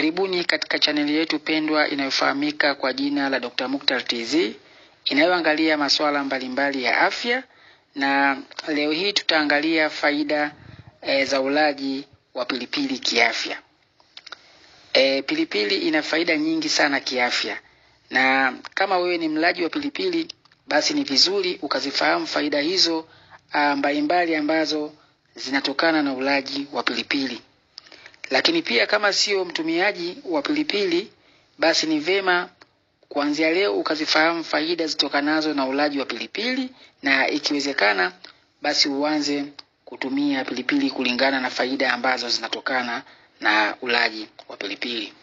Karibuni katika chaneli yetu pendwa inayofahamika kwa jina la Dr. Mukhtar TZ, inayoangalia masuala mbalimbali ya afya, na leo hii tutaangalia faida za ulaji wa pilipili kiafya. Pilipili ina faida nyingi sana kiafya, na kama wewe ni mlaji wa pilipili, basi ni vizuri ukazifahamu faida hizo mbalimbali ambazo zinatokana na ulaji wa pilipili. Lakini pia kama sio mtumiaji wa pilipili, basi ni vema kuanzia leo ukazifahamu faida zitokanazo na ulaji wa pilipili, na ikiwezekana basi uanze kutumia pilipili kulingana na faida ambazo zinatokana na ulaji wa pilipili.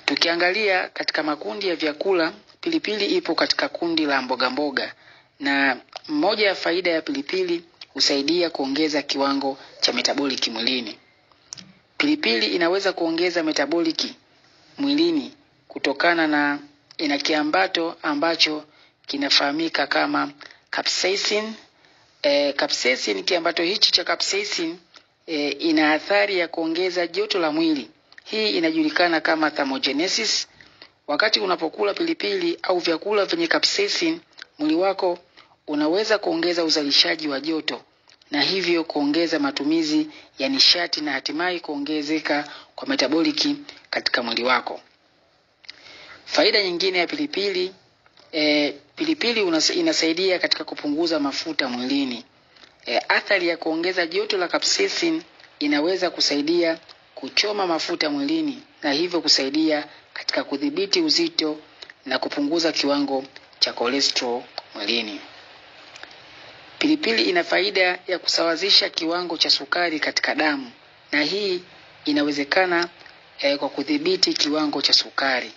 Tukiangalia katika makundi ya vyakula, pilipili ipo katika kundi la mboga mboga, na moja ya faida ya pilipili husaidia kuongeza kiwango cha metaboliki mwilini. Pilipili inaweza kuongeza metaboliki mwilini kutokana na ina kiambato ambacho kinafahamika kama capsaicin. Capsaicin, kiambato hichi cha capsaicin ina athari ya kuongeza joto la mwili. Hii inajulikana kama thermogenesis. Wakati unapokula pilipili au vyakula vyenye capsaicin, mwili wako unaweza kuongeza uzalishaji wa joto, na hivyo kuongeza matumizi ya nishati na hatimaye kuongezeka kwa metaboliki katika mwili wako. Faida nyingine ya pilipili, pilipili inasaidia katika kupunguza mafuta mwilini. Athari ya kuongeza joto la capsaicin inaweza kusaidia kuchoma mafuta mwilini, na hivyo kusaidia katika kudhibiti uzito na kupunguza kiwango cha cholesterol mwilini. Pilipili ina faida ya kusawazisha kiwango cha sukari katika damu, na hii inawezekana kwa kudhibiti kiwango cha sukari.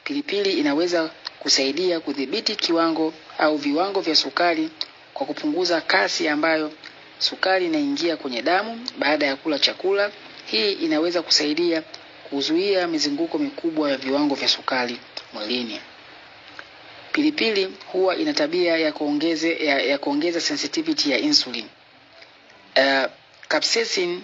Pilipili inaweza kusaidia kudhibiti kiwango au viwango vya sukari kwa kupunguza kasi ambayo sukari inaingia kwenye damu baada ya kula chakula. Hii inaweza kusaidia kuzuia mizunguko mikubwa ya viwango vya sukari mwilini. Pilipili huwa ina tabia ya kuongeza sensitivity ya insulin. Capsaicin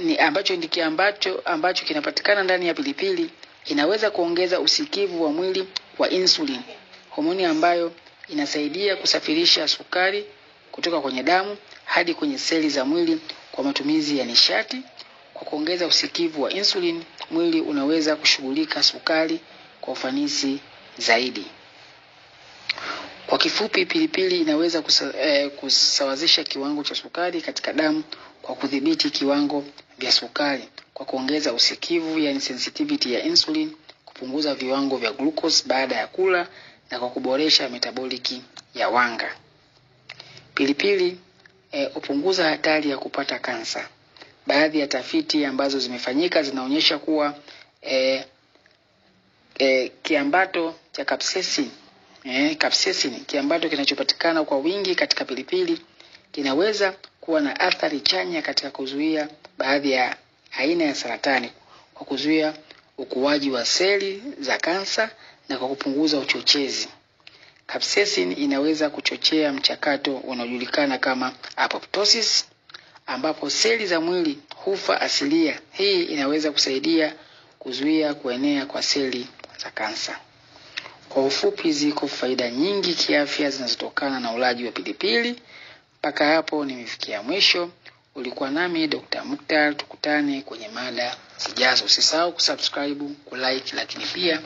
ni ambacho kinapatikana ndani ya pilipili, inaweza kuongeza usikivu wa mwili wa insulin, homoni ambayo inasaidia kusafirisha sukari kutoka kwenye damu hadi kwenye seli za mwili kwa matumizi ya nishati. Kwa kuongeza usikivu wa insulin, mwili unaweza kushughulika sukari kwa ufanisi zaidi. Kwa kifupi, pilipili inaweza kusawazisha kiwango cha sukari katika damu kwa kudhibiti kiwango vya sukari, kwa kuongeza usikivu yani sensitivity ya insulin, kupunguza viwango vya glucose baada ya kula, na kwa kuboresha metaboliki ya wanga. Pilipili hupunguza hatari ya kupata kansa. Baadhi ya tafiti ambazo zimefanyika zinaonyesha kuwa kiambato cha capsaicin, kiambato kinachopatikana kwa wingi katika pilipili, kinaweza kuwa na athari chanya katika kuzuia baadhi ya aina ya saratani, kwa kuzuia ukuaji wa seli za kansa na kwa kupunguza uchochezi. Capsaicin inaweza kuchochea mchakato unaojulikana kama apoptosis, ambapo seli za mwili hufa asilia. Hii inaweza kusaidia kuzuia kuenea kwa seli za kansa. Kwa ufupi, ziko faida nyingi kiafya zinazotokana na ulaji wa pilipili. Mpaka hapo nimefikia mwisho. Ulikuwa nami Dr. Mukhtar. Tukutane kwenye mada zijazo. Usisahau kusubscribe, kulike, lakini pia